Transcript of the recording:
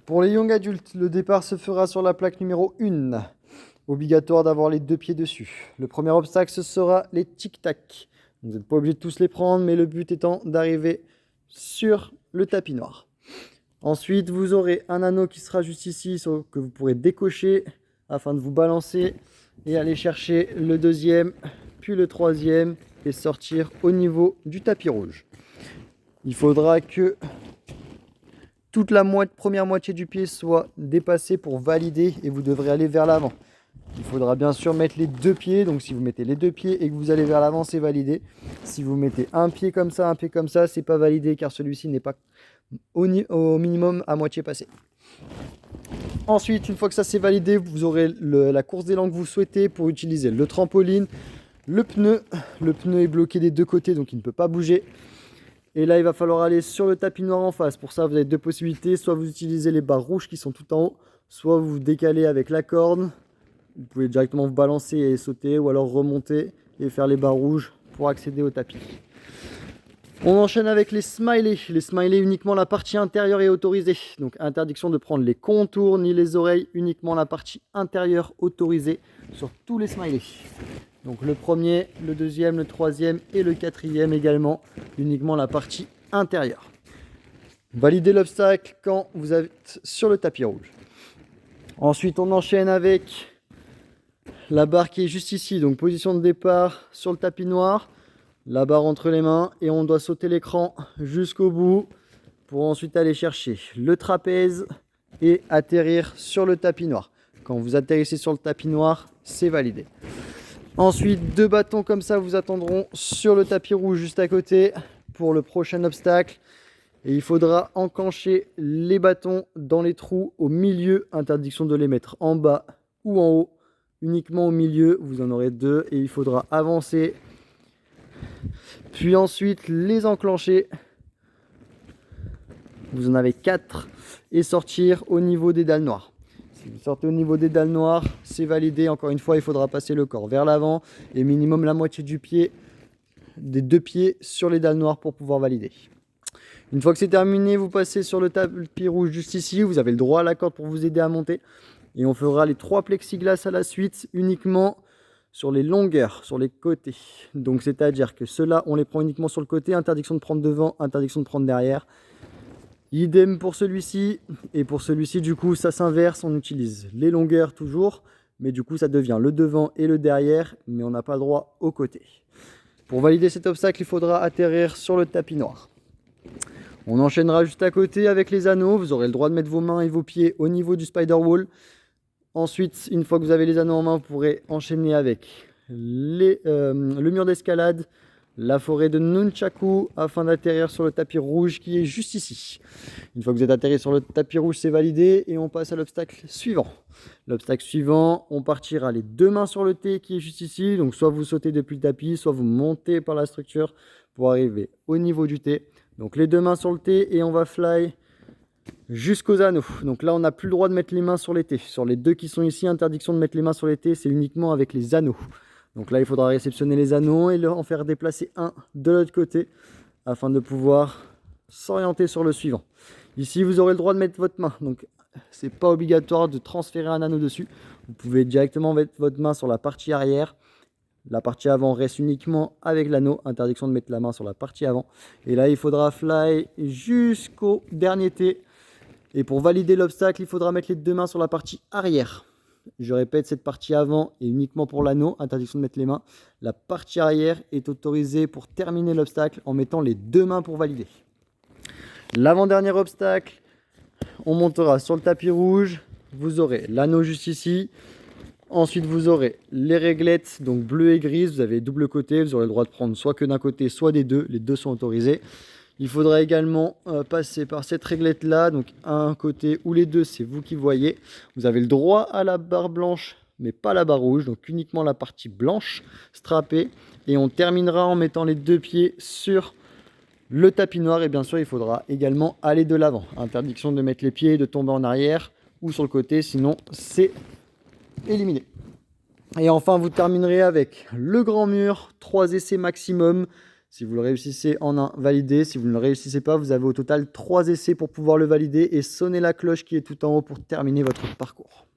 Pour les young adultes, le départ se fera sur la plaque numéro 1. Obligatoire d'avoir les 2 pieds dessus. Le premier obstacle, ce sera les tic-tac. Vous n'êtes pas obligé de tous les prendre, mais le but étant d'arriver sur le tapis noir. Ensuite, vous aurez un anneau qui sera juste ici, que vous pourrez décocher afin de vous balancer et aller chercher le deuxième, puis le troisième et sortir au niveau du tapis rouge. Il faudra que toute la première moitié du pied soit dépassée pour valider et vous devrez aller vers l'avant. Il faudra bien sûr mettre les 2 pieds, donc si vous mettez les 2 pieds et que vous allez vers l'avant, c'est validé. Si vous mettez un pied comme ça, c'est pas validé car celui-ci n'est pas au minimum à moitié passé. Ensuite, une fois que ça c'est validé, vous aurez la course d'élan que vous souhaitez pour utiliser le trampoline, le pneu. Le pneu est bloqué des 2 côtés, donc il ne peut pas bouger. Et là, il va falloir aller sur le tapis noir en face. Pour ça, vous avez 2 possibilités. Soit vous utilisez les barres rouges qui sont tout en haut, soit vous vous décalez avec la corde. Vous pouvez directement vous balancer et sauter, ou alors remonter et faire les barres rouges pour accéder au tapis. On enchaîne avec les smileys. Les smileys, uniquement la partie intérieure est autorisée. Donc interdiction de prendre les contours ni les oreilles, uniquement la partie intérieure autorisée sur tous les smileys. Donc le premier, le deuxième, le troisième et le quatrième également, uniquement la partie intérieure. Validez l'obstacle quand vous êtes sur le tapis rouge. Ensuite, on enchaîne avec la barre qui est juste ici, donc position de départ sur le tapis noir, la barre entre les mains et on doit sauter l'écran jusqu'au bout pour ensuite aller chercher le trapèze et atterrir sur le tapis noir. Quand vous atterrissez sur le tapis noir, c'est validé. Ensuite, 2 bâtons comme ça vous attendront sur le tapis rouge juste à côté pour le prochain obstacle. Et il faudra enclencher les bâtons dans les trous au milieu, interdiction de les mettre en bas ou en haut. Uniquement au milieu, vous en aurez 2 et il faudra avancer. Puis ensuite les enclencher. Vous en avez 4 et sortir au niveau des dalles noires. Si vous sortez au niveau des dalles noires, c'est validé. Encore une fois, il faudra passer le corps vers l'avant et minimum la moitié du pied, des 2 pieds sur les dalles noires pour pouvoir valider. Une fois que c'est terminé, vous passez sur le tapis rouge juste ici. Vous avez le droit à la corde pour vous aider à monter. Et on fera les 3 plexiglas à la suite uniquement sur les longueurs, sur les côtés. Donc c'est-à-dire que ceux-là, on les prend uniquement sur le côté. Interdiction de prendre devant, interdiction de prendre derrière. Idem pour celui-ci. Et pour celui-ci, du coup, ça s'inverse. On utilise les longueurs toujours. Mais du coup, ça devient le devant et le derrière. Mais on n'a pas le droit aux côtés. Pour valider cet obstacle, il faudra atterrir sur le tapis noir. On enchaînera juste à côté avec les anneaux. Vous aurez le droit de mettre vos mains et vos pieds au niveau du spider wall. Ensuite, une fois que vous avez les anneaux en main, vous pourrez enchaîner avec le mur d'escalade, la forêt de Nunchaku, afin d'atterrir sur le tapis rouge qui est juste ici. Une fois que vous êtes atterri sur le tapis rouge, c'est validé et on passe à l'obstacle suivant. L'obstacle suivant, on partira les 2 mains sur le T qui est juste ici. Donc soit vous sautez depuis le tapis, soit vous montez par la structure pour arriver au niveau du T. Donc les 2 mains sur le T et on va fly jusqu'aux anneaux. Donc là, on n'a plus le droit de mettre les mains sur les T. Sur les 2 qui sont ici, interdiction de mettre les mains sur les T, c'est uniquement avec les anneaux. Donc là, il faudra réceptionner les anneaux et en faire déplacer un de l'autre côté afin de pouvoir s'orienter sur le suivant. Ici, vous aurez le droit de mettre votre main. Donc, c'est pas obligatoire de transférer un anneau dessus. Vous pouvez directement mettre votre main sur la partie arrière. La partie avant reste uniquement avec l'anneau. Interdiction de mettre la main sur la partie avant. Et là, il faudra fly jusqu'au dernier T. Et pour valider l'obstacle, il faudra mettre les 2 mains sur la partie arrière. Je répète, cette partie avant est uniquement pour l'anneau, interdiction de mettre les mains. La partie arrière est autorisée pour terminer l'obstacle en mettant les 2 mains pour valider. L'avant-dernier obstacle, on montera sur le tapis rouge. Vous aurez l'anneau juste ici. Ensuite, vous aurez les réglettes, donc bleu et grise. Vous avez double côté. Vous aurez le droit de prendre soit que d'un côté, soit des 2. Les 2 sont autorisés. Il faudra également passer par cette réglette là, donc un côté ou les 2, c'est vous qui voyez. Vous avez le droit à la barre blanche, mais pas la barre rouge, donc uniquement la partie blanche strappée. Et on terminera en mettant les 2 pieds sur le tapis noir. Et bien sûr, il faudra également aller de l'avant. Interdiction de mettre les pieds et de tomber en arrière ou sur le côté, sinon c'est éliminé. Et enfin, vous terminerez avec le grand mur, 3 essais maximum. Si vous le réussissez en un, validé. Si vous ne le réussissez pas, vous avez au total 3 essais pour pouvoir le valider et sonnez la cloche qui est tout en haut pour terminer votre parcours.